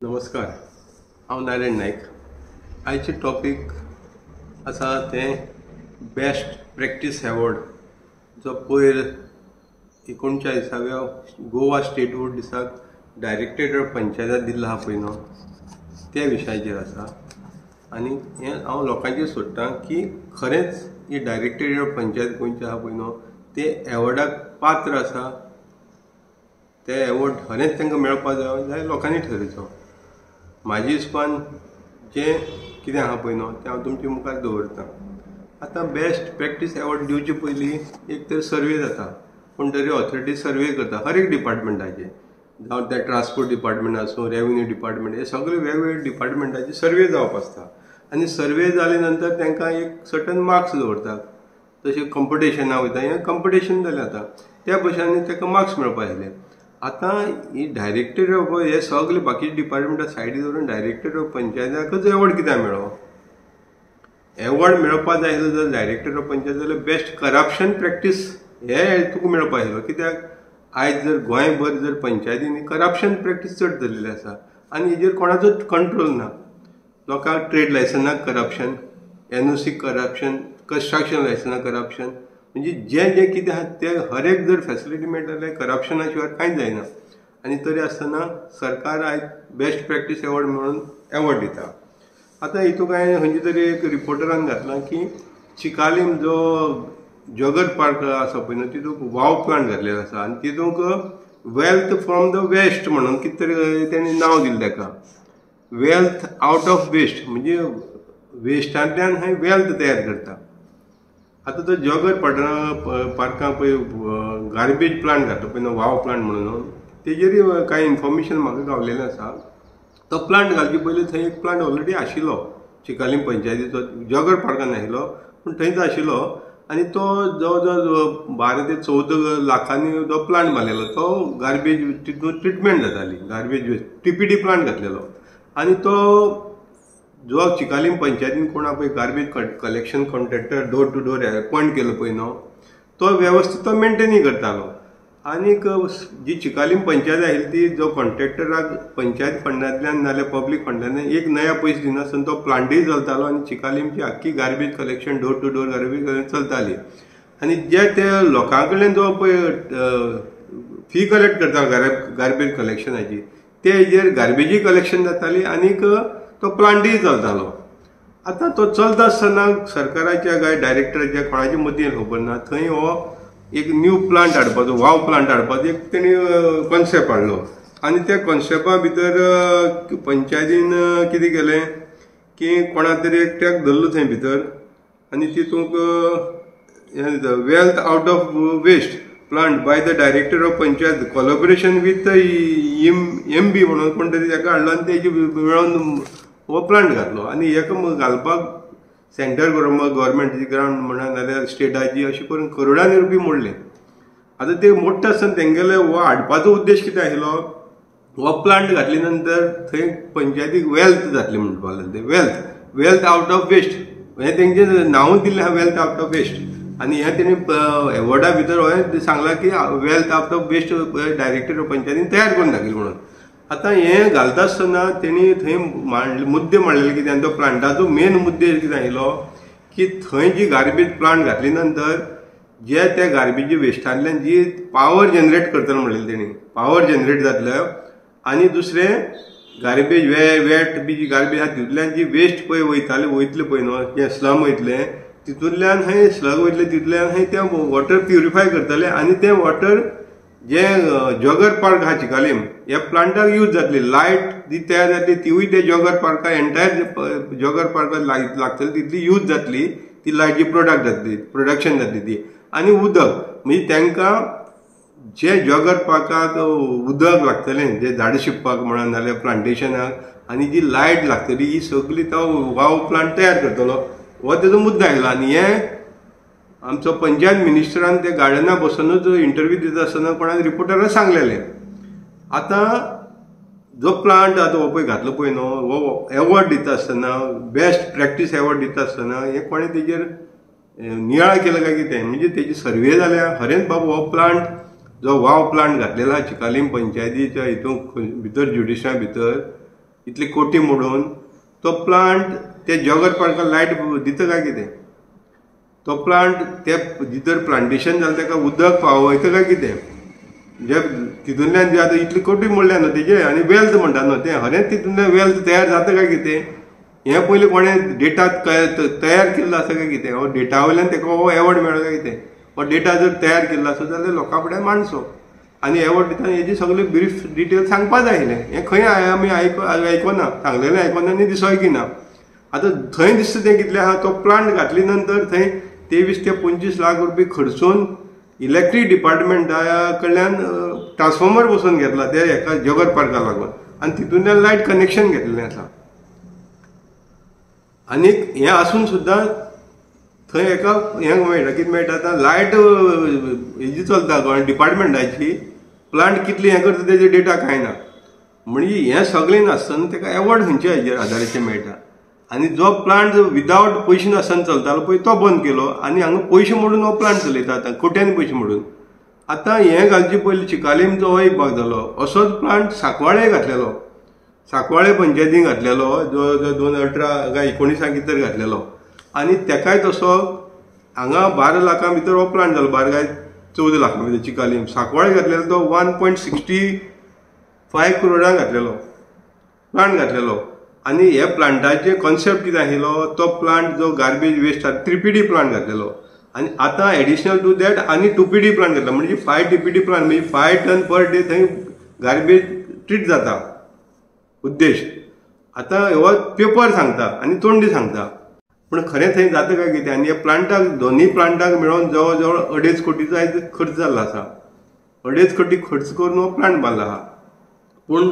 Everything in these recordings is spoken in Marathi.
नमस्कार, हांव नारायण नायक. आयचे टॉपिक आसा तें बेस्ट प्रॅक्टीस अवॉर्ड जो पयर 39व्या गोवा स्टेटहूड दिसाक डायरेक्टरेट ऑफ पंचायत दिल्लो आहा पळय न्हू, त्या विशयाचेर आसा. आनी हें हांव लोकांचेर सोदतां की खरेंच ही डायरेक्टरेट ऑफ पंचायत गोंयचे आहा पळय न्हू ते अवॉर्डाक पात्र आसा. ते अवॉर्ड खरेंच तांकां मेळपा जाय जाल्यार लोकांनी ठरवचो. म्हाजे हिसपान जें कितें आहा पळय न्हू तें हांव तुमचे मुखार दवरतां. आतां बेस्ट प्रॅक्टीस अवॉर्ड दिवचे पयलीं एक तर सर्वे जाता, कोण तरी ऑथॉरिटी सर्वे करता हर एक डिपार्टमेंटाचे, जावं ते ट्रान्सपोर्ट डिपार्टमेंट आसूं, रेव्हेन्यू डिपार्टमेंट, हे सगळे वेगवेगळे डिपार्टमेंटाचे सर्वे जावप आसता. आनी सर्वे जाले नंतर तांकां एक सर्टन मार्क्स दवरतात. तशें कॉम्पिटिशनां वयता, हें कॉम्पिटिशन जालें आतां, त्या भशेन ताका मार्क्स मेळपा जाय. आतां ही डायरेक्टर ऑफ हे सगळे बाकीचे डिपार्टमेंटा सायडीक दवरून डायरेक्टर ऑफ पंचायताकच अवॉर्ड कित्याक मेळ्ळो? अवॉर्ड मेळपा जाय आसलो जर डायरेक्टर ऑफ पंचायत जाल्यार बेस्ट करप्शन प्रॅक्टीस हे तुका मेळपा आसलो. कित्याक आयज जर गोंयभर जर पंचायतींनी करप्शन प्रॅक्टीस चड जाल्लेली आसा आनी हेजेर कोणाचोच कंट्रोल ना. लोकांक ट्रेड लायसन्साक करप्शन, NOC करप्शन, कंस्ट्रक्शन लायसन्साक करप्शन, म्हणजे जें जें कितें आहा तें हर एक जर फॅसिलिटी मेळटा जाल्यार करप्शना शिवाय कांयच जायना. आनी तरी आसतना सरकार आयज बेस्ट प्रॅक्टीस अवॉर्ड म्हणून अवॉर्ड दिता. आतां हितूंक हांवें खंयचे तरी एक रिपोर्टरान घातलां की चिकालीम जो जॉगर पार्क आसा पळय न्हू तितूंक वाव प्लांट घातलेलो आसा आनी तितूंक वेल्थ फ्रॉम द वेस्ट म्हणून कितें तरी तेणें नांव दिलें ताका. वेल्थ आवट ऑफ वेस्ट म्हणजे वेस्टांतल्यान हांवें वेल्थ तयार करता. आतां तो जॉगर पार्कां पळय गार्बेज प्लांट घातलो पळय न्हू, वाव प्लांट म्हणून, तेजेर कांय इन्फॉर्मेशन म्हाका गावलेलें आसा. तो प्लांट घालचे पयलीं थंय एक प्लांट ऑलरेडी आशिल्लो चिकालीम पंचायतीचो, जॉगर पार्कान आशिल्लो पूण थंयच आशिल्लो आनी तो जवळ जवळ 12 ते 14 लाखांनी तो प्लांट बांदलेलो. तो गार्बेज तितून ट्रिटमेंट जाताली, गार्बेज वेस्ट TPD प्लांट घातलेलो. आनी तो जो चिकालीम पंचायतीन कोण आहा पळय garbage collection contractor door to door appoint केलो पळय न्हू, तो वेवस्थीत तो मेंटेनूय करतालो. आनीक जी चिकालीम पंचायत आशिल्ली ती जो कॉन्ट्रॅक्टराक पंचायत फंडांतल्यान नाल्यार पब्लीक फंडांतल्यान एक नया पयशे दिनासतना तो प्लांटूय चलतालो आनी चिकालीमची आख्खी garbage collection door to door garbage collection चलताली. आनी जे ते लोकां कडल्यान जो पळय फी कलेक्ट करता गार्बेज कलेक्शनाची, ते हेजेर गार्बेजूय कलेक्शन जाताली आनीक तो प्लांटूय चलतालो. आतां तो चलता आसतना सरकाराच्या काय डायरेक्टराच्या कोणाच्या मदीं खबर ना, थंय हो एक न्यू प्लांट हाडपाचो, वाव प्लांट हाडपाचो एक तेणी कॉन्सेप्ट हाडलो. आनी त्या कॉन्सेप्टा भितर पंचायतीन कितें केलें की कोणा तरी एकट्याक धरलो थंय भितर आनी तितूंक wealth out of waste plant by the director of panchayat collaboration with MB म्हणून कोण तरी ताका हाडलो आनी तेजे मेळोन हो प्लांट घातलो. आनी हेका घालपाक सेंट्रल गव्हर्मेंटाची ग्रांट म्हणा नाल्यार स्टेटाची अशें करून करोडांनी रुपया मोडले. आतां ते मोडटा आसतना तेंगेले हो हाडपाचो उद्देश कितें आशिल्लो, हो प्लांट घातले नंतर थंय पंचायतीक वेल्थ जातली म्हणपाक लागले. वेल्थ आवट ऑफ वेस्ट हें तेंचें नांवूच दिल्लें आहा, वेल्थ आवट ऑफ वेस्ट. आनी हें तेणी अवॉर्डा भितर हांवें सांगलां की wealth out of waste director of पंचायतीन तयार करून दाखयलें म्हणून. आतां हें घालता आसतना तेणी थंय मुद्दे मांडलेले कितें आनी तो प्लांटाचो मेन मुद्दे कितें आशिल्लो की थंय जी गार्बेज प्लांट घातली नंतर जे त्या गार्बेज वेस्टांतल्यान जी पावर जनरेट करतलो म्हणलेलें तेणी, पावर जनरेट जातलो. आनी दुसरें गार्बेज वेट बी जी गार्बेज आहा तितूंतल्यान जी वेस्ट पळय वयतले पळय न्हू, जें स्लम वयतलें तितूंतल्यान खंय स्लग वयतले तितूंतल्यान खंय तें वॉटर प्युरिफाय करतले आनी तें वॉटर जे जॉगर पार्क आहा चिकालीम ह्या प्लांटाक यूज जातली. लायट जी तयार जातली तिवूय ते जॉगर पार्काक एंटायर जॉगर पार्काक लागतली तितली यूज जातली, ती लायटची प्रोडक्शन जातली ती. आनी उदक म्हणजे तांकां जे जॉगर पार्काक उदक लागतलें जे झाडां शिंपपाक म्हणा नाल्यार प्लांटेशनाक आनी जी लायट लागतली ही सगळी तो वाव प्लांट तयार करतलो, हो तेजो मुद्दो आयलो. आनी हें आमचो पंचायत मिनिस्टरान ते गार्डना बसूनच इंटरव्यू दिता आसतना कोणाक रिपोर्टरान सांगलेलें. आतां जो प्लांट आतां हो पळय घातलो पळय न्हू, हो अवॉर्ड दिता आसतना बेस्ट प्रॅक्टीस अवॉर्ड दिता आसतना हें कोणें तेजेर नियाळ केलो काय कितें, म्हणजे तेजी सर्वे जाल्या खरेंच बाबा हो प्लांट जो वाव प्लांट घातलेलो आहा चिकालीम पंचायतीच्या हितून भितर ज्युडिशा भितर इतली कोटी मोडून तो प्लांट ते जॉगर पार्काक लायट दिता काय कितें? तो प्लांट ते भितर प्लांटेशन जालें ताका उदक पावयता काय कितें? जे तितूंतल्यान जे आतां इतली कोटी मोडल्या न्हू तेजे आनी वेल्थ म्हणटा न्हू तें खरेंच तितूंतल्यान वेल्थ तयार जाता काय कितें? हें पयलीं कोणें डेटा तयार केल्लो आसा काय कितें? हो डेटा वयल्यान ताका हो एवॉर्ड मेळ्ळो काय कितें? हो डेटा जर तयार केल्लो आसत जाल्यार लोकां फुड्यान मांडचो आनी एवॉर्ड दितना हेजी सगळी ब्रीफ डिटेल सांगपा जाय आसलें. हें खंय आमी आयकना, सांगलेलें आयकना आनी दिसोयकी ना. आतां थंय दिसता तें कितलें आहा, तो प्लांट घातली नंतर थंय 23 ते 25 लाख रुपये खर्चून इलेक्ट्रीक डिपार्टमेंटा कडल्यान ट्रान्सफॉर्मर बसोवन घेतला ते हेका जॉगर पार्काक लागून आनी तितूंतल्यान लायट कनेक्शन घेतलेलें आसा. आनीक हें आसून सुद्दां थंय एका हें मेळटा, कितें मेळटा आतां लायट हेजी चलता गोंय डिपार्टमेंटाची, प्लांट कितली हें करता तेजे डेटा कांय ना. म्हणजे हें सगळें नासतना ताका एवॉर्ड खंयच्या हेजेर आदाराचेर मेळटा. आनी जो प्लांट विदावट पयशे नासतना चलतालो पळय तो बंद केलो आनी हांगा पयशे मोडून हो प्लांट चलयता आतां कोट्यांनी पयशे मोडून. आतां हें घालचे पयलीं चिकालीमचो हो एक भाग जालो. असोच प्लांट सांकवाळे घातलेलो, सांकवाळे पंचायतीन घातलेलो, जो 2018 काय 19 कितें तरी घातलेलो. आनी तेकाय तसो हांगा 12 लाखां भितर हो प्लांट जालो, 12 काय 14 लाखां भितर चिकालीम. सांकवाळे घातलेलो तो 1.65 करोडांक घातलेलो प्लांट घातलेलो. आनी हे प्लांटाचे कॉन्सेप्ट कितें आशिल्लो, तो प्लांट जो गार्बेज वेस्ट आसा 3PD प्लांट घातलेलो. आनी आतां एडिशनल टू दॅट आनी 2PD प्लांट घातला, म्हणजे 5 TPD प्लांट, म्हणजे 5 टन पर डे थंय गार्बेज ट्रीट जाता. उद्देश आतां हो पेपर सांगता आनी तोंडी सांगता, पूण खरें थंय जाता काय कितें? आनी ह्या प्लांटाक दोनी प्लांटाक मेळोन जवळ जवळ 2.5 कोटीचो आयज खर्च जाल्लो आसा. 2.5 कोटी खर्च करून हो प्लांट बांदला आहा. पूण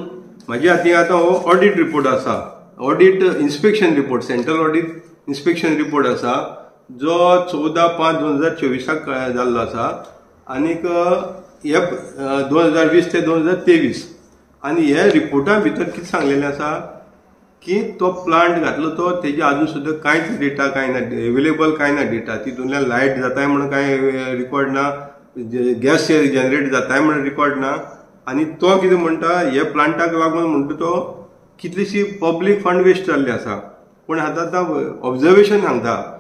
म्हाज्या हातीन आतां हो ऑडिट रिपोर्ट आसा, audit inspection report, central audit inspection report आसा, जो 14/5/2024 जाल्लो आसा. आनीक हे 2020 ते 2023. आनी हे रिपोर्टा भितर कितें सांगलेलें आसा की तो प्लांट घातलो तो तेजे अजून सुद्दां कांयच डेटा कांय ना, एवेलेबल कांय ना डेटा. तितूंतल्यान लायट जाताय म्हणून कांय रिकॉर्ड ना, गॅस जनरेट जाताय म्हणून रिकॉर्ड ना. आनी तो कितें म्हणटा, हे प्लांटाक लागून म्हणटा तो कितलीशी पब्लीक फंड वेस्ट जाल्ली आसा. पूण आतां ऑब्जर्वेशन सांगता,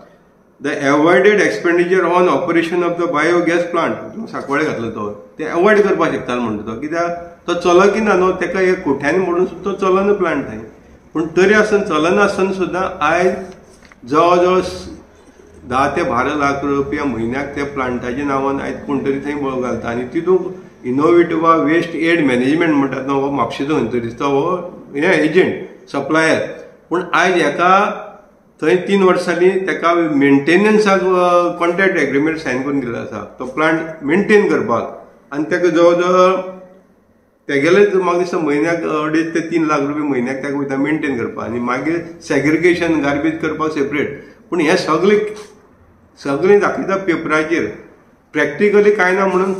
the avoided expenditure on operation of the biogas plant Sancoale घातलो तो, ते एवॉयड करपाक शकतालो म्हणटा तो. कित्याक तो चलो की ना न्हू, ताका एक कोट्यांनी म्हणून सुद्दां तो चलना प्लांट थंय. पूण तरी आसतना चलना आसतना सुद्दां आयज जवळ जवळ 10 ते 12 लाख रुपया म्हयन्याक त्या प्लांटाच्या नांवान आयज कोण तरी थंय बळ घालता. आनी तितूंत इनोवेटिवा वेस्ट एड मॅनेजमेंट म्हणटात न्हू, हो म्हापशेचो खंय तरी दिसता हो हे एजंट सप्लायर. पूण आयज हेका थंय 3 वर्सांनी ताका मेंटेनन्साक कॉन्ट्रॅक्ट एग्रीमेंट सायन करून दिल्लो आसा, तो प्लांट मेंटेन करपाक. आनी ताका जवळ जवळ तेगेलेच म्हाका दिसता म्हयन्याक 2.5 ते 3 लाख रुपया म्हयन्याक ताका वयता मेंटेन करपाक. आनी मागीर सॅग्रिगेशन गार्बेज करपाक सेपरेट. पूण हें सगळें दाखयता पेपराचेर, प्रॅक्टिकली कांय ना म्हणून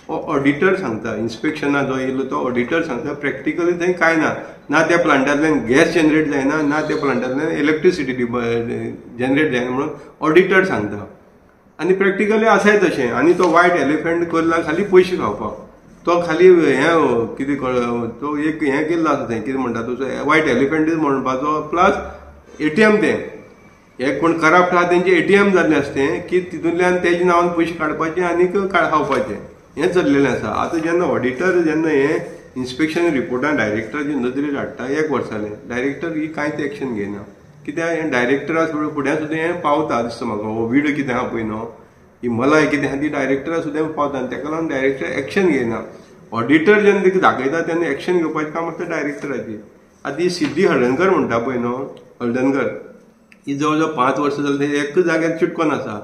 ऑडिटर सांगता. इन्स्पेक्शना जो येयलो तो ऑडिटर सांगता प्रॅक्टिकली थंय कांय ना, ना त्या प्लांटांतल्यान गॅस जनरेट जायना, ना त्या प्लांटांतल्यान इलेक्ट्रिसिटी जनरेट जायना म्हणून ऑडिटर सांगता. आनी प्रॅक्टिकली आसाय तशें. आनी तो वायट एलिफंट करला खाली पयशे खावपाक. तो खाली हें कितें तो एक हें केल्लो आसा थंय, कितें म्हणटा तो वायट एलिफंट म्हणपाचो, प्लस ATM तें एक कोण करप्ट आहा तेंचे ATM जाल्लें आसतें की तितूंतल्यान तेजे नांवान पयशे काडपाचे आनीक खावपाचे, हें चल्लेलें आसा. आतां जेन्ना ऑडिटर जेन्ना हें इन्स्पेक्शन रिपोर्टान डायरेक्टराचे नदरेर हाडटा 1 वर्सांनी, डायरेक्टर ही कांयच एक्शन घेयना. कित्याक हें डायरेक्टरा फुड्यान सुद्दां हें पावता दिसता म्हाका. हो वीड कितें आहा पळय न्हू, ही मलाई कितें आहा ती डायरेक्टरा सुद्दां पावता आनी ताका लागून डायरेक्टर एक्शन घेयना. ऑडिटर जेन्ना तिका दाखयता तेन्ना एक्शन घेवपाचें काम आसता डायरेक्टराची. आतां ही सिद्धी हळदणकर म्हणटा पळय न्हू, हळदणकर ही जवळ जवळ 5 वर्सां जाली एक जाग्यार चिटकोन आसा,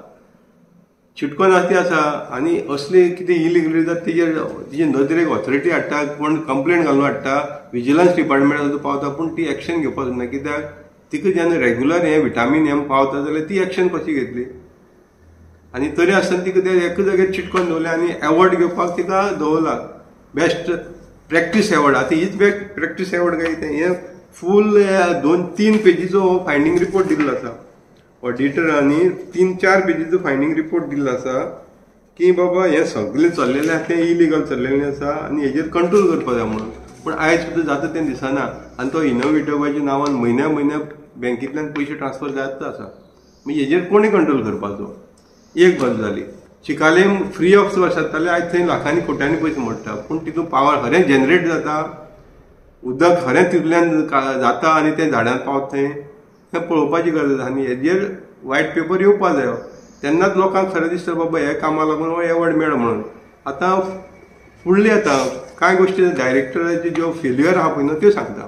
चिटकोन आसा ती आसा. आनी असली कितें इलिगली जाता तिजे नदरेक ऑथॉरिटी हाडटा, कोण कंप्लेंट घालून हाडटा, विजिलन्स डिपार्टमेंटा सुद्दां पावता, पूण ती एक्शन घेवपाक ना. कित्याक तिका जेन्ना रेग्युलर हें विटामीन हें पावता जाल्यार ती एक्शन कशी घेतली. आनी तरी आसतना तिका ते एका जाग्यार चिटकोन दवरलें आनी एवॉर्ड घेवपाक तिका दवरला, बेस्ट प्रॅक्टीस एवॉर्ड. आतां हीच बेस्ट प्रॅक्टीस एवॉर्ड काय तें हें फूल 2-3 पेजीचो फायंडींग रिपोर्ट दिल्लो आसा. ऑडिटरांनी 3-4 पेजीचो फायंडींग रिपोर्ट दिल्लो आसा की बाबा हें सगळें चल्लेलें आसा तें इलिगल चल्लेलें आसा आनी हेजेर कंट्रोल करपाक जाय म्हणून. पूण आयज सुद्दां जाता तें दिसना आनी तो इनोवेटिवाच्या नांवान म्हयन्या बँकेंतल्यान पयशे ट्रान्सफर जायत आसा. म्हणजे हेजेर कोणी कंट्रोल करपाचो. एक गजाल जाली. चिकालेम फ्री ऑफ सोर्स जाताले आयज थंय लाखांनी कोट्यांनी पयशे मोडटा. पूण तितून पावर खरें जनरेट जाता, उदक खरें तितूंतल्यान जाता आनी तें झाडांक पावता हें पळोवपाची गरज आसा. आनी हेजेर वायट पेपर येवपा जायो. तेन्नाच लोकांक खरें दिसता बाबा हे कामाक लागून हो एवॉर्ड मेळ म्हणून. आतां फुडली आतां कांय गोश्टी डायरेक्टराचे ज्यो फेल्युअर आहा पळय न्हू त्यो सांगता.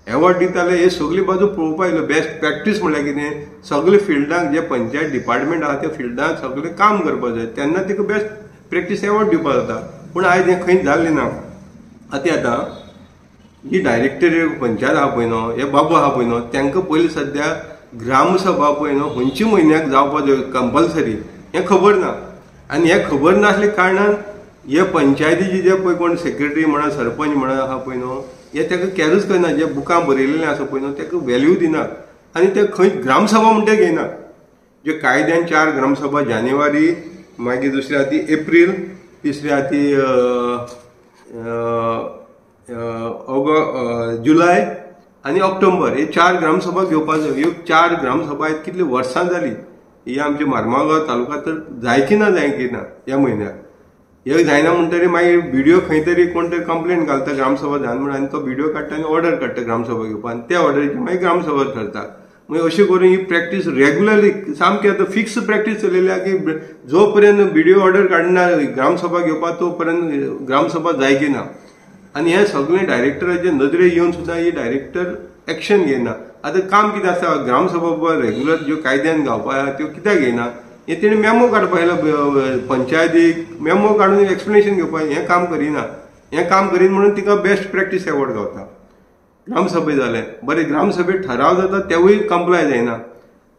एवॉर्ड दिताले हे सगळी बाजू पळोवपा येयलो. बेस्ट प्रॅक्टीस म्हळ्यार कितें, सगळे फिल्डाक जे पंचायत डिपार्टमेंट आहा त्या फिल्डाक सगळें काम करपा जाय, तेन्ना तिका बेस्ट प्रॅक्टीस एवॉर्ड दिवपा जाता. पूण आयज हें खंयच जाल्लें ना. आतां जी डायरेक्टर पंचायत आहा पळय न्हू, हे बाबू आहा पळय न्हू, तांकां पयलीं सद्या ग्रामसभा पळय न्हू खंयची म्हयन्याक जावपा जाय कंपल्सरी हें खबर ना. आनी हें खबर नासल्या कारणान हे पंचायतीचे जे पळय कोण सेक्रेटरी म्हणा सरपंच म्हणा आहा पळय न्हू, हे ताका कॅरूच करना. जे बुकां बरयलेलें आसा पळय न्हू ताका व्हॅल्यू दिनात. आनी ते खंय ग्रामसभा म्हणटा घेयनात. जे कायद्यान 4 ग्रामसभा जानेवारी, मागीर दुसरी आहा ती एप्रील, तिसरी आहा ती जुलय आनी ऑक्टोबर, हे 4 ग्रामसभा घेवपाक जाय. ह्यो 4 ग्रामसभा आयज कितली वर्सां जाली. ही आमच्या मार्मागांव तालुका तर जायची ना ह्या म्हयन्याक. हे जायना म्हणटरी मागीर व्हिडिओ खंय तरी कोण तरी कंप्लेंट घालता ग्रामसभा जावन म्हणून, आनी तो व्हिडिओ काडटा आनी ऑर्डर काडटा ग्रामसभा घेवपाक, आनी त्या ऑर्डरीची मागीर ग्रामसभा ठरता. म्हणजे अशें करून ही प्रॅक्टीस रेग्युलरली सामकी आतां फिक्स प्रॅक्टीस चलिल्ली आहा की जो पर्यंत व्हिडिओ ऑर्डर काडना ग्रामसभा घेवपाक तो पर्यंत ग्रामसभा जायची ना. आनी हे सगळे डायरेक्टराचे नदरे येवन सुद्दां ही डायरेक्टर एक्शन घेयना. आतां काम कितें आसा, ग्रामसभा बाबा रेग्युलर ज्यो कायद्यान गावपा आहा त्यो कित्याक घेयना, हे तेणी मेमो काडपा आयलो पंचायतीक, मेमो काडून एक्सप्लेनेशन घेवपा. हें काम करिना. हें काम करीन म्हणून तिका बेस्ट प्रॅक्टीस एवॉर्ड गावता. ग्रामसभे जालें बरें, ग्रामसभेक ठराव जाता तेवूय कंप्लाय जायना.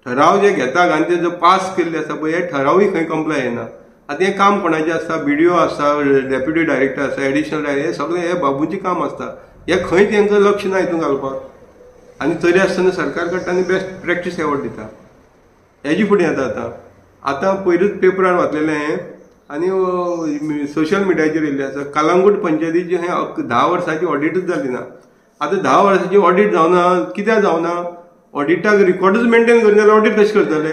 ठराव जे घेता आनी ते जो पास केल्ले आसा पळय हे ठरावूय खंय कंप्लाय जायना. आतां हें काम कोणाचें आसता, बीडीओ आसता, डेप्युटी डायरेक्टर आसता, एडिशनल डायरेक्टर, हे सगळें हे बाबूचें काम आसता. हे खंय तांकां लक्ष ना हितून घालपाक. आनी तरी आसतना सरकार काडटा आनी बेस्ट प्रॅक्टीस एवॉर्ड दिता. हेजे फुडें येता आतां पयलूच पेपरार वाचलेलें आनी सोशल मिडियाचेर येयल्लें आसा, कलंगूट पंचायतीची हें 10 वर्सांची ऑडिटूच जाली ना. आतां 10 वर्सांची ऑडिट जावना, कित्याक जावना, ऑडिटाक रिकॉर्डूच मेंटेन करिना जाल्यार ऑडिट कशें करतले.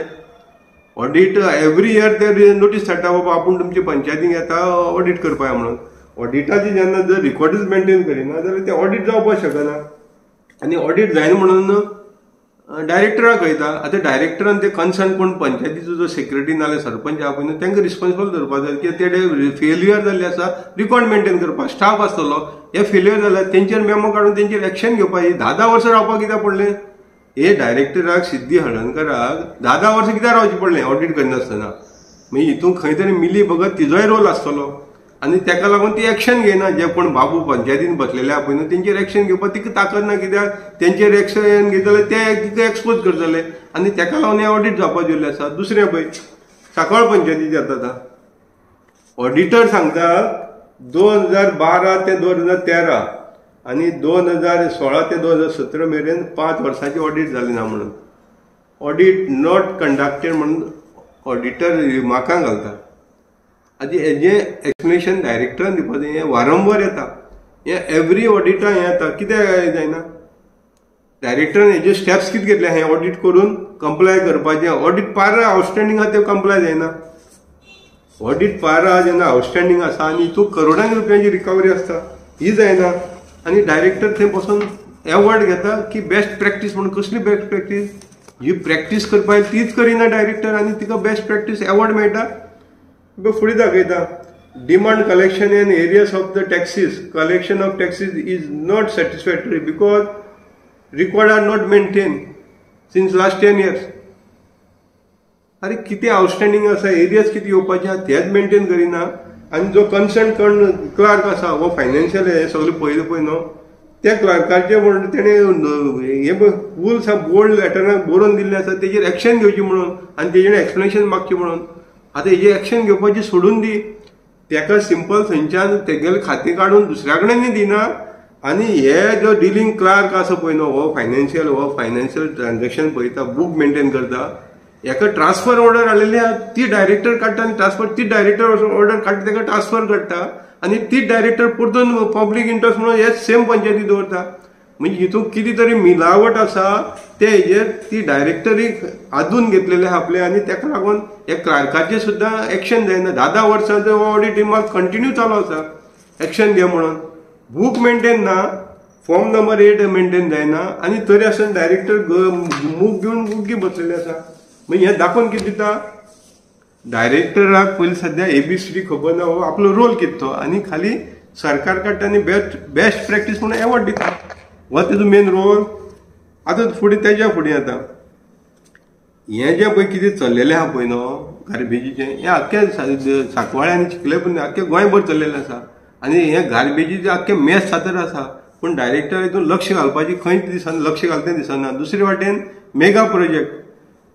ऑडिट एवरी इयर ते नोटीस धाडटा बाबा आपूण तुमचे पंचायतीक येता ऑडिट करपाक म्हणून. ऑडिटाची जेन्ना जर रिकॉर्डूच मेंटेन करिना जाल्यार ते ऑडिट जावपाक शकना. आनी ऑडिट जायना म्हणून डायरेक्टराक कळटा. आतां डायरेक्टरान ते कन्सर्न कोण पंचायतीचो जो सेक्रेटरी नाल्यार सरपंच आहा पळय न्हू तांकां रिस्पॉन्सिबल धरपाक जाय की ते फेल्युअर जाल्ले आसा, रिकॉर्ड मेंटेन करपाक स्टाफ आसतलो. हे फेल्युअर जाल्यार तेंचेर मेमो काडून तेंचेर एक्शन घेवपाक. 10 वर्सां रावपाक कित्याक पडलें. हे डायरेक्टराक सिद्धी हळदणकराक 10 वर्सां कित्याक रावचें पडलें ऑडिट करिनासतना. मागीर हितून खंय तरी मिली भगत तिजोय रोल आसतलो. आनी ताका लागून ती एक्शन घेयना. जे कोण बाबू पंचायतीन बसलेले आहा पळय न्हू तेंचेर एक्शन घेवपाक तिका ताकद ना. कित्याक तेंचेर एक्शन घेतले ते तिका एक्सपोज करतले आनी ताका लागून हे ऑडिट जावपाक दिल्लें आसा. दुसरें पळय सांकवाळ पंचायतीचें जाता ऑडिटर सांगता 2012 ते 2013 आनी 2016 ते 2017 मेरेन 5 वर्सांची ऑडिट जाली ना म्हणून. ऑडिट नॉट कंडक्टेड म्हणून ऑडिटर रिमार्कां घालता. आतां हेजें एक्सप्लेनेशन डायरेक्टरान दिवपाक जाय. हें वारंवार येता. हें एवरी ऑडिटा हें येता. कित्याक जायना. डायरेक्टरान हेजे स्टेप्स कितें घेतले हें ऑडिट करून कंप्लाय करपाचें. ऑडिट पार आउटस्टँडींग आहा तें कंप्लाय जायना. ऑडिट पार आहा जेन्ना आउटस्टँडींग आसा आनी हितून करोडांनी रुपयांची रिकवरी आसता ही जायना. आनी डायरेक्टर थंय बसून एवॉर्ड घेता की बेस्ट प्रॅक्टीस म्हणून. कसली बेस्ट प्रॅक्टीस. जी प्रॅक्टीस करपाक तीच करिना डायरेक्टर आनी तिका बेस्ट प्रॅक्टीस एवॉर्ड मेळटा. फुडें दाखयता demand collection in areas of the taxes. Collection of taxes is not satisfactory because record are not maintain since last 10 years. अरे कितें आउटस्टँडींग आसा, एरियाज कितें येवपाचे आहा तेच मेंटेन करिना. आनी जो कन्सर्न क्लार्क आसा वो फायनान्शियल हे सगळें पयलें पळय न्हू त्या क्लार्काचे म्हणून तेणें हे रुल्स बोल्ड लेटराक बरोवन दिल्लें आसा तेजेर एक्शन घेवची म्हणून आनी तेजेर एक्सप्लेनेशन मागचें म्हणून. आतां हेजेर एक्शन घेवपाची सोडून दी. ताका सिंपल थंयच्यान तेगेलें खातें काडून दुसऱ्या कडेन दिना. आनी हे जो डिलींग क्लार्क आसा पळय न्हू हो फायनान्शियल ट्रान्जॅक्शन पळयता, बूक मेंटेन करता. हेका ट्रान्सफर ऑर्डर आलेली आहा ती डायरेक्टर काडटा आनी ट्रान्सफर ती डायरेक्टर ऑर्डर काडटा ताका ट्रान्सफर काडटा आनी तीच डायरेक्टर परतून पब्लीक इंट्रस्ट म्हणून हे सेम पंचायती दवरता. म्हणजे हितून कितें तरी मिलावट आसा ते हेजेर ती डायरेक्टरीक आदून घेतलेले आहा आपले. आनी ताका लागून हे क्लार्काचे सुद्दां एक्शन जायना. 10 वर्सांचो ऑडिट मात कंटिन्यू चालू आसा एक्शन घे म्हणून. बूक मेंटेन ना, फॉर्म नंबर 8 मेंटेन जायना आनी तरी आसतना डायरेक्टर मूक घेवन उग्गी बसलेले आसा. म्हणजे हे दाखोवन कितें दिता, डायरेक्टराक पयलीं सद्या ABCD खबर ना हो आपलो रोल कितें तो, आनी खाली सरकार काडटा आनी बेस्ट प्रॅक्टीस म्हणून एवॉर्ड दिता. हो तेजो मेन रोल. आतां फुडें तेज्या फुडें आतां हें जें पळय कितें चल्लेलें आहा पळय न्हू गार्बेजीचें, हें आख्ख्या सांकवाळे आनी चिखले पण आख्खे गोंयभर चल्लेलें आसा. आनी हें गार्बेजीचें आख्खें मेस सातर आसा. पूण डायरेक्टर हितून लक्ष घालपाची खंयच दिसना, लक्ष घालता दिसना. दुसरे वाटेन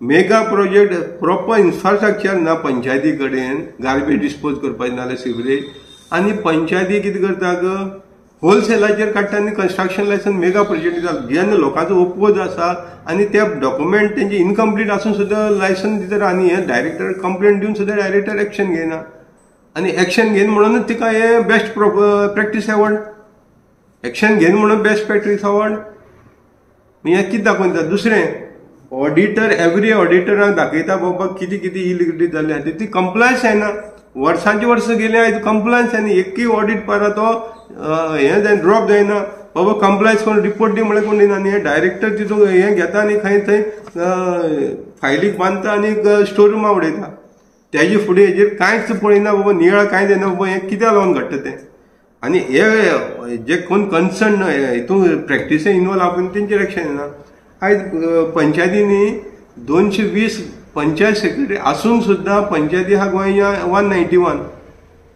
मेगा प्रोजेक्ट प्रॉपर इन्फ्रास्ट्रक्चर ना पंचायती कडेन गार्बेज डिस्पोज करपाचें नाल्यार सिवरेज. आनी पंचायती कितें करता होलसेलाचेर काडटा आनी कन्स्ट्रक्शन लायसन मेगा प्रोजेक्ट दिता. जेन्ना लोकांचो ओपोज आसा आनी ते डॉक्युमेंट तेंचे इनकम्प्लीट आसून सुद्दां लायसन दिता. आनी हे डायरेक्टर कंप्लेंट दिवन सुद्दां डायरेक्टर एक्शन घेयना. आनी एक्शन घेयना म्हणूनच तिका हे बेस्ट प्रॅक्टीस एवॉर्ड, एक्शन घेयना म्हणून बेस्ट प्रॅक्टीस अवॉर्ड. हें कितें दाखोवन दिता. दुसरें ऑडिटर एवरी ऑडिटराक दाखयता बाबा कितें कितें इलिगलिटी जाल्ली आसा ती कंप्लायन्स जायना. वर्सांची वर्स गेले आयज कंप्लायन्स जायना. एकूय ऑडिट पारा तो हें जायना, ड्रॉप जायना. बाबा कंप्लायन्स कोण रिपोर्ट दी म्हळ्यार कोण दिना. आनी हे डायरेक्टर तितून हें घेता आनी खंय थंय फायलीक बांदता आनी स्टोर रुमा उडयता. तेजे फुडें हेजेर कांयच पळयना बाबा, नियाळ कांय जायना बाबा हें कित्याक लागून घडटा तें. आनी हे जे कोण कन्सर्न हितून प्रॅक्टिसेन इनवॉल्व आहा तेंचेर एक्शन येना. आयज पंचायतींनी 220 पंचायत सेक्रेटरी आसून सुद्दां पंचायती आहा गोंया 191.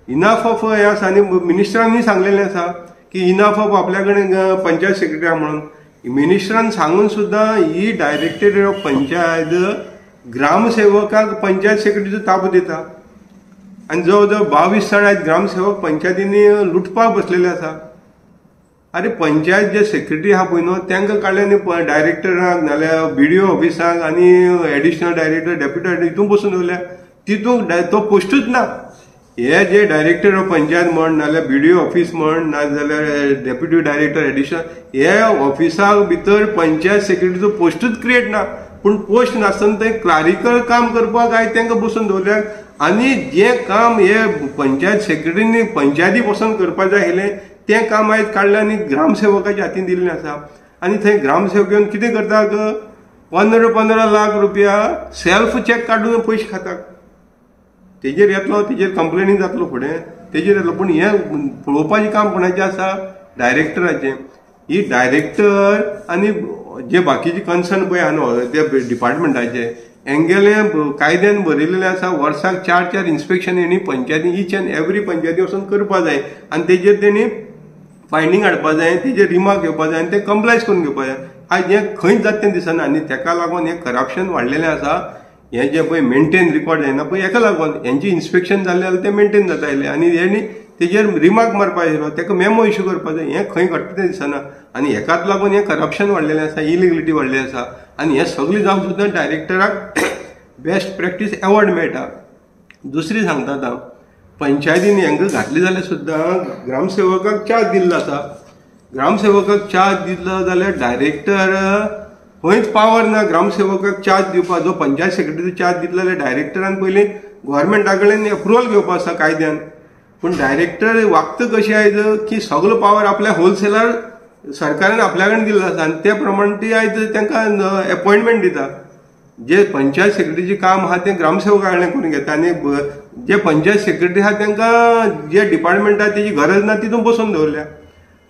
इनफ ऑफ हें आसा. आनी मिनिस्टरांनी सांगलेलें आसा की इनफ ऑफ आपल्या कडेन पंचायत सेक्रेटरी आहा म्हणून. मिनिस्टरान सांगून सुद्दां ही डायरेक्टरेट ऑफ पंचायत ग्रामसेवकाक पंचायत सेक्रेटरीचो ताबो दिता. आनी जवळ जवळ 22 जाण आयज ग्रामसेवक पंचायतींनी लुटपाक बसलेले आसा. अरे पंचायत जे सेक्रेटरी आहा पळय न्हू तांकां काडले न्ही डायरेक्टराक नाल्यार BDO ऑफिसाक आनी एडिशनल डायरेक्टर डेप्युटी डायरेक्टर हितून बसून दवरल्या. तितून तो पोस्टूच ना. हे जे डायरेक्टर ऑफ पंचायत म्हण नाल्यार BDO ऑफिस म्हण नाजाल्यार डेप्युटी डायरेक्टर एडिशनल हे ऑफिसाक भितर पंचायत सेक्रेटरीचो पोस्टूच क्रिएट ना. पूण पोस्ट नासतना थंय क्लारिकल काम करपाक आयज तांकां बसून दवरल्यात. आनी जें काम हे पंचायत सेक्रेटरीनी पंचायती बसून करपाक जाय आशिल्लें तें काम आयज काडलें आनी ग्रामसेवकाच्या हातीन दिल्लें आसा. आनी थंय ग्रामसेवक येवन कितें करतात 15 लाख रुपया सेल्फ चॅक काडून पयशे खातात. तेजेर येतलो, तेजेर कंप्लेनी जातलो फुडें, तेजेर येतलो. पूण हें पळोवपाचें काम कोणाचें आसा, डायरेक्टराचें. ही डायरेक्टर आनी जे बाकीचे कन्सर्न पळय आहा न्हू ते डिपार्टमेंटाचे हेंगेले कायद्यान बरयलेलें आसा. वर्साक 4 इन्स्पेक्शन हेणी पंचायती ईच एंड एवरी पंचायती वचून करपा जाय आनी तेजेर तेणी फायंडींग हाडपा जाय, तेजेर रिमार्क घेवपा जाय आनी ते कंप्लायन्स करून घेवपा जाय. आयज हें खंयच जाता तें दिसना. आनी ताका लागून हें करप्शन वाडलेलें आसा. हें जें पळय मेंटेन रिकॉर्ड जायना पळय हेका लागून हेंची इन्स्पेक्शन जाल्लें जाल्यार तें मेंटेन जाता आयलें आनी हेणी तेजेर रिमार्क मारपा आशिल्लो, ताका मेमो इश्यू करपा जाय. हें खंय घडटा तें दिसना. आनी हेकाच लागून हें करप्शन वाडलेलें आसा, इलिगलिटी वाडलेली आसा. आनी हें सगळें जावन सुद्दां डायरेक्टराक बेस्ट प्रॅक्टीस एवॉर्ड मेळटा. दुसरी सांगता आतां पंचायतींनी हांकां घातली जाल्यार सुद्दां ग्रामसेवकाक चार्ज दिल्लो आसा. ग्रामसेवकाक चार्ज दिलो जाल्यार डायरेक्टर खंयच पावर ना ग्रामसेवकाक चार्ज दिवपाक. जो पंचायत सेक्रेटरी चार्ज दितलो जाल्यार डायरेक्टरान पयलीं गोव्हर्मेंटा कडल्यान अप्रुवल घेवपा आसा कायद्यान. पूण डायरेक्टर वागता कशें आयज की सगळो पावर आपल्या होलसेलार सरकारान आपल्या कडेन दिल्लो आसा आनी त्या प्रमाण ती आयज तांकां अपॉयंटमेंट दिता. जे पंचायत सेक्रेटरीचें काम आहा तें ग्रामसेवका कडल्यान करून घेता आनी जे पंचायत सेक्रेटरी आहा तांकां जे डिपार्टमेंटा तेजी गरज ना तितून बसून दवरल्या.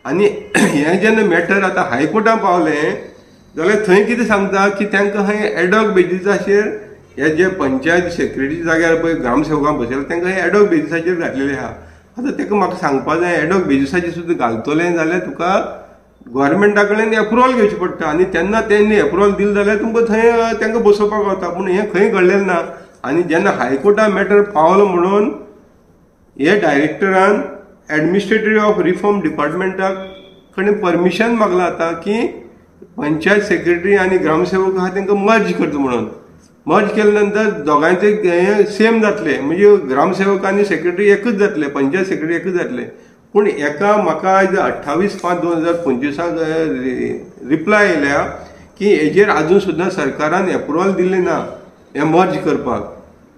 आनी हें जेन्ना मॅटर आतां हायकोर्टान पावलें जाल्यार थंय कितें सांगता की तांकां खंय एडॉक बेजिसाचेर हे जे पंचायत सेक्रेटरी जाग्यार पळय ग्रामसेवकां बसयला तांकां हे एडॉक बेजिसाचेर घातलेलें आहा. आतां ताका म्हाका सांगपा जाय एडॉक बेजिसाचेर सुद्दां घालतलें जाल्यार तुका गोव्हर्मेंटा कडल्यान अप्रुवल घेवची पडटा आनी तेन्ना तेणी अप्रुवल दिलें जाल्यार तुमकां थंय तांकां बसोवपाक गावता. पूण हें खंय घडलेलें ना. आनी जेन्ना हायकोर्टान मॅटर पावलो म्हणून हे डायरेक्टरान एडमिनिस्ट्रेटिव्ह ऑफ रिफॉर्म डिपार्टमेंटाक कडेन परमिशन मागलां आतां की पंचायत सेक्रेटरी आनी ग्रामसेवक आहा तांकां मर्ज करता म्हणून. मर्ज केल्या नंतर दोगांचे सेम जातले, म्हणजे ग्रामसेवक आनी सेक्रेटरी एकच जातले, पंचायत सेक्रेटरी एकच जातले. पूण एका म्हाका 28/5/2025 रिप्लाय येयल्या की हेजेर अजून सुद्दां सरकारान एप्रुवल दिल्लें ना हें मर्ज करपाक.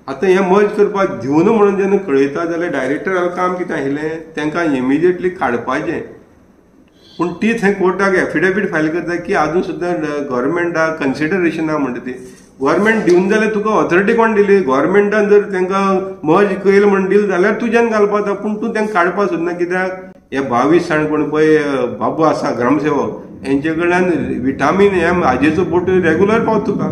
आतां हें मर्ज करपाक दिवना म्हणून जेन्ना कळयता जाल्यार डायरेक्टराक काम कितें आशिल्लें, तांकां इमिजिएटली काडपाचें. पूण ती थंय कोर्टाक एफिडेवीट फायल करता की अजून सुद्दां गव्हर्मेंटाक कन्सिडरेशन ना म्हणटा ती. गव्हर्मेंट दिवन जाल्यार तुका ऑथॉरिटी कोण दिली? गव्हर्मेंटान जर तांकां मर्ज केलें म्हणून दिलें जाल्यार तुज्यान घालपा जाता. पूण तूं तांकां काडपाक सोदना. कित्याक हे 22 जाण कोण पळय बाबू आसा ग्रामसेवक, हेंचे कडल्यान विटामीन एम हाजेचो बोट रेगुलर पावता तुका.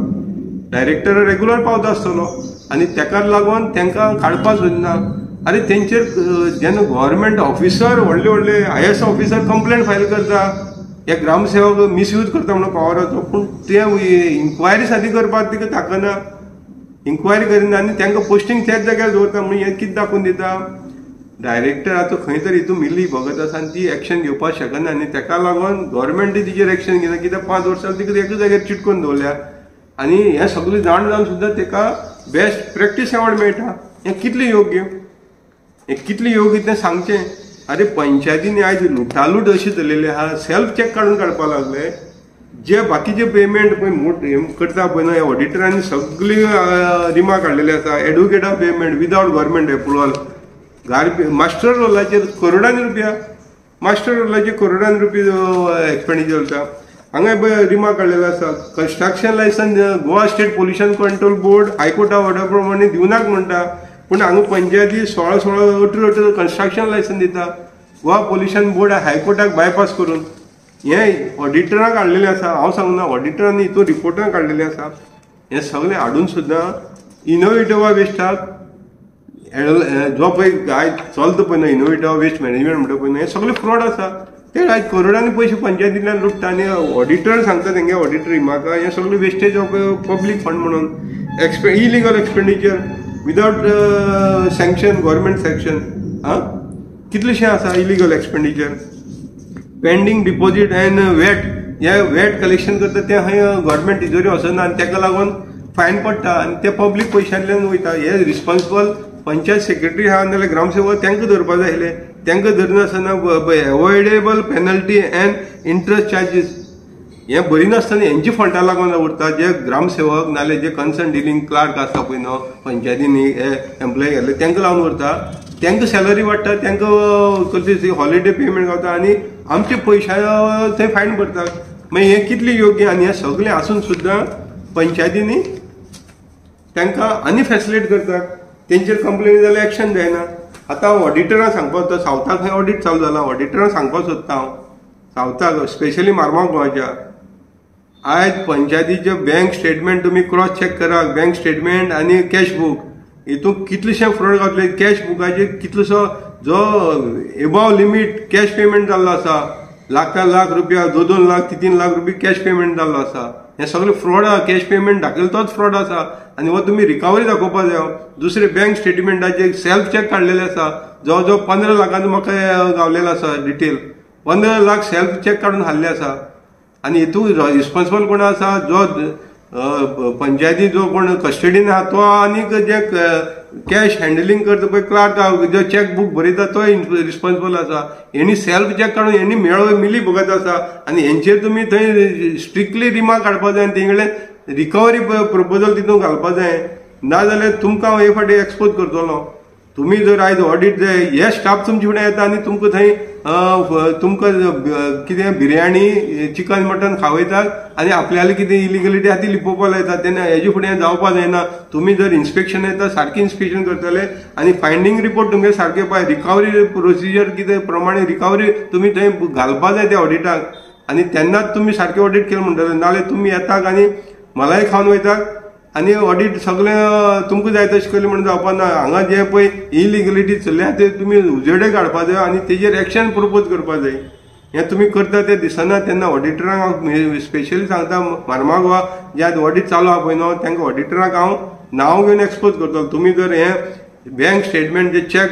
डायरेक्टर रेगुलर पावता आसतलो आनी तेका लागून तांकां काडपाक सोदना. अरे तेंचेर जेन्ना गव्हर्मेंट ऑफिसर व्हडले व्हडले IAS ऑफिसर कंप्लेंट फायल करता हे ग्रामसेवक मिसयूज करता म्हणून पावराचो, पूण ते इन्क्वायरी सादी करपाक तिका ताकना, इन्क्वायरी करिना आनी तांकां पोस्टींग त्याच जाग्यार दवरता. म्हणजे हें कितें दाखोवन दिता? डायरेक्टर आतां खंय तरी हितून मिली भगत आसा आनी ती एक्शन घेवपाक शकना आनी ताका लागून गव्हर्मेंटूय तिचेर एक्शन घेना. कित्याक 5 वर्सां तिका एका जाग्यार चिटकून दवरल्या आनी हें सगळें जावन सुद्दां ताका बेस्ट प्रॅक्टीस अवॉर्ड मेळटा. हें कितलें योग्य? हें कितलें योग्य तें सांगचें. अरे पंचायतींनी आयज लुटालूट अशी चलिल्ली आहा, सेल्फ चॅक काडून काडपाक लागले. जे बाकीचे पेमेंट पळय करता पळय न्हय, ऑडिटरांनी सगळी रिमार्क काडलेली आसा. एडवोकेटा payment without government approval, master रोलाचेर करोडांनी रुपया, मास्टर रोलाचेर करोडांनी रुपया एक्सपेंडिचर जाता. हांगा पळय रिमार्क काडलेलो आसा. Construction licence Goa state pollution control board हायकोर्टा ऑर्डर प्रमाणे दिवनाक म्हणटा, पूण हांगा पंचायती 16 कन्स्ट्रक्शन लायसन्स दिता. गोवा पोल्युशन बोर्ड हायकोर्टाक बायपास करून हें ऑडिटराक काडलेलें आसा. हांव सांगना, ऑडिटरांनी हितून रिपोर्टां काडलेलीं आसा. हें सगळें हाडून सुद्दां इनोवेटिवा वेस्टाक जो पळय आयज चलता पळय न्हय इनोवेटिवा वेस्ट मॅनेजमेंट म्हणटा पळय न्हय, हें सगळें फ्रॉड आसा. ते आयज करोडांनी पयशे पंचायतींतल्यान लुटता आनी ऑडिटर सांगता तेंगे ऑडिटर म्हाका हें सगळें वेस्टेज ऑफ पब्लीक फंड म्हणून illegal expenditure without sanction government sanction. कितलेशें आसा illegal expenditure. Pending deposit and wet, हे वेट कलेक्शन करता तें खंय गव्हर्मेंट तिजोरी वचना आनी ताका लागून फायन पडटा आनी ते पब्लीक पयशांतल्यान वयता. हे रिस्पॉन्सिबल पंचायत सेक्रेटरी आहा नाल्यार ग्रामसेवक तांकां धरपा जाय आसलें. तांकां धरनासतना एवॉयडेबल पेनल्टी एंड इंट्रस्ट चार्जीस हें बरी नासतना हेंची फंडां लागून उरता. जे ग्रामसेवक नाल्यार जे कन्सर्न डिलिंग क्लार्क आसता पळय न्हय पंचायतींनी एम्प्लॉय घातले तांकां लावन उरता. तांकां सॅलरी वाडटा, तांकां हॉलिडे पेमेंट गावता आनी आमचे पयशा थंय फायन भरतात. मागीर हें कितलें योग्य? आनी हें सगळें आसून सुद्दां पंचायतींनी तांकां आनी फॅसिलिट करतात. तेंचेर कंप्लेन जाल्यार एक्शन जायना. आतां हांव ऑडिटरांक सांगपाक सोदता, सावथाक खंय ऑडिट चालू जाला, ऑडिटरांक सांगपाक सोदता हांव सावथाक स्पेशली मारगांव गोवाच्या. आयज पंचायतीचे बँक स्टेटमेंट तुमी क्रॉस चॅक करात, बँक स्टेटमेंट आनी कॅश बुक हितून कितलेशे फ्रॉड घातले. कॅश बुकाचेर कितलोसो जो एबाव लिमीट कॅश पेमेंट जाल्लो आसा, लाख रुपया, 2 लाख 3 लाख रुपया कॅश पेमेंट जाल्लो आसा. हें सगळें फ्रॉड आहा. कॅश पेमेंट दाखयलो तोच फ्रॉड आसा आनी हो तुमी रिकवरी दाखोवपाक जाय. दुसरे बँक स्टेटमेंटाचेर सेल्फ चॅक काडलेले आसा. जवळ जवळ 15 लाखांचो म्हाका गावलेलो आसा डिटेल. 15 लाख सेल्फ चॅक काडून हाडले आसा. आनी हितून रिस्पॉन्सिबल कोण आसा? जो पंचायती जो कोण कस्टडीन आहा तो आनीक जे कॅश हँडलिंग करता पळय क्लार्क जो चॅक बुक बरयता तो रिस्पॉन्सिबल आसा. हेणी सेल्फ चॅक काडून हेणी मिली भगत आसा आनी हेंचेर तुमी थंय स्ट्रिक्टली रिमार्क काडपाक जाय आनी तेंगेले रिकवरी प्रपोजल तितून घालपाक जाय. नाजाल्यार तुमकां हे फाटी एक्सपोज करतलो. तुम्ही जर आयज ऑडिट जाय, हे स्टाफ तुमचे फुडें येता आनी तुमकां थंय तुमकां कितें बिरयाणी चिकन मटन खावयतात आनी आपल्याली कितें इलिगलिटी आहा ती लिपोवपाक लायतात. तेन्ना हेजे फुडें जावपाक जायना. तुमी जर इन्स्पेक्शन येता सारकें इन्स्पेक्शन करतले आनी फायंडींग रिपोर्ट तुमगे सारके पाय, रिकवरी प्रोसिजर कितें प्रमाणे रिकवरी तुमी थंय घालपाक जाय त्या ऑडिटाक आनी तेन्नाच तुमी सारकें ऑडिट केलें म्हणटले. नाल्यार तुमी येतात आनी मलाई खावन वयतात आनी ऑडिट सगळें तुमकां जाय तशें केलें म्हणून जावपाक ना. हांगा जे पळय इलिगलिटी चल्ल्या ते तुमी उजेडे काडपाक जाय आनी तेजेर एक्शन प्रपोज करपाक जाय. हें तुमी करता तें दिसना. तेन्ना ऑडिटरांक हांव स्पेशली सांगता, मारगांव गोवा जे आतां ऑडिट चालू आहा पळय न्हय तांकां ऑडिटरांक हांव नांव घेवन एक्सपोज करतलो. तुमी जर हें बँक स्टेटमेंट जे चॅक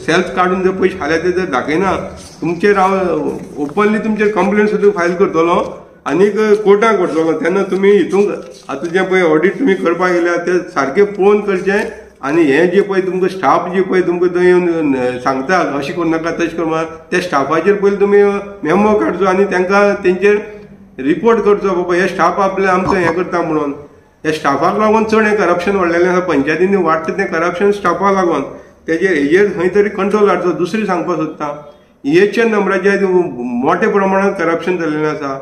सेल्फ काडून जर पयशे हाले ते जर दाखयना तुमचेर हांव ओपनली तुमचेर कंप्लेन सुद्दां फायल करतलो आनीक कोर्टाक व्हरतलो तेन्ना तुमी हितूंक आतां जें पळय ऑडिट तुमी करपाक गेल्या तें सारकें पळोवन करचें आनी हें जे पळय तुमकां स्टाफ जे पळय तुमकां थंय येवन सांगता अशें करूं नाका तशें करूं त्या स्टाफाचेर पयलीं तुमी मेमो काडचो आनी तांकां तेंचेर रिपोर्ट करचो बाबा हे स्टाफ आपलें आमकां हें करता म्हणून ह्या स्टाफाक लागून चड हें करप्शन वाडलेलें आसा पंचायतींनी वाडटा तें करप्शन स्टाफाक लागून हेजेर खंय तरी कंट्रोल हाडचो दुसरी सांगपाक सोदता EHN नंबराचेर मोठ्या प्रमाणांत करप्शन जाल्लेलें आसा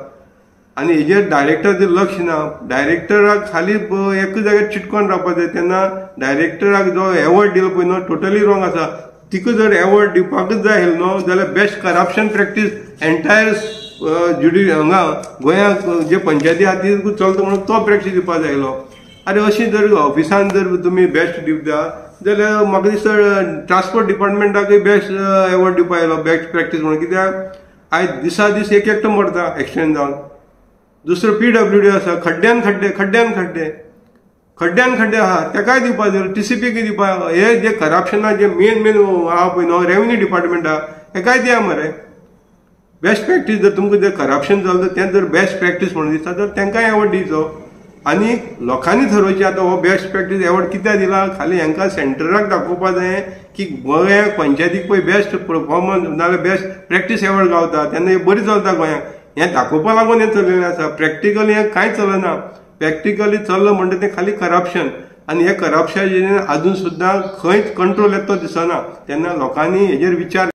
आनी हेजेर डायरेक्टर लक्ष ना डायरेक्टराक खाली एकूच जाग्यार चिटकोन रावपाक जाय तेन्ना डायरेक्टराक जो एवॉर्ड दिलो पळय न्हू टोटली रॉंग आसा तिका जर एवॉर्ड दिवपाकूच जाय न्हू जाल्यार बेस्ट करप्शन प्रॅक्टीस एंटायर हांगा गोंयांत जे पंचायती खातीर चलता म्हणून तो प्रॅक्टीस दिवपाक जायलो अरे अशी जर ऑफिसान जर तुमी बेस्ट दिवता जाल्यार म्हाका दिसता ट्रान्सपोर्ट डिपार्टमेंटाकूय बेस्ट एवॉर्ड दिवपाक आयलो बेस्ट प्रॅक्टीस म्हणून कित्याक आयज दिसा दीस एक एकटो मरता एक्सिडेंट जावन दुसरो PWD आसा खड्ड्यान खड्डे आहा तेकाय दिवपाक जाय TCPक दिवपाक हे जे करप्शना जे मेन आहा पळय न्हू रेव्हेन्यू डिपार्टमेंटा हेकाय दिया मरे बेस्ट प्रॅक्टीस जर तुमकां जर करप्शन जालें तें जर बेस्ट प्रॅक्टीस म्हणून दिसता तर तांकांय एवॉर्ड दिवचो आनी लोकांनी ठरोवचें आतां हो बेस्ट प्रॅक्टीस एवॉर्ड कित्याक दिला खाली हांकां सेंटराक दाखोवपाक जाय की गोंयाक पंचायतीक पळय बेस्ट परफॉर्मन्स नाजाल्यार बेस्ट प्रॅक्टीस एवॉर्ड गावता तेन्ना हें बरी चलता गोंयाक हें दाखोवपा लागून हें चलिल्लें आसा प्रॅक्टिकली हें कांय चलना प्रॅक्टिकली चल्लां म्हणटा तें खाली करप्शन आनी हे करप्शन आजून सुद्दां खंयच कंट्रोल येता तो दिसना तेन्ना लोकांनी हेजेर विचार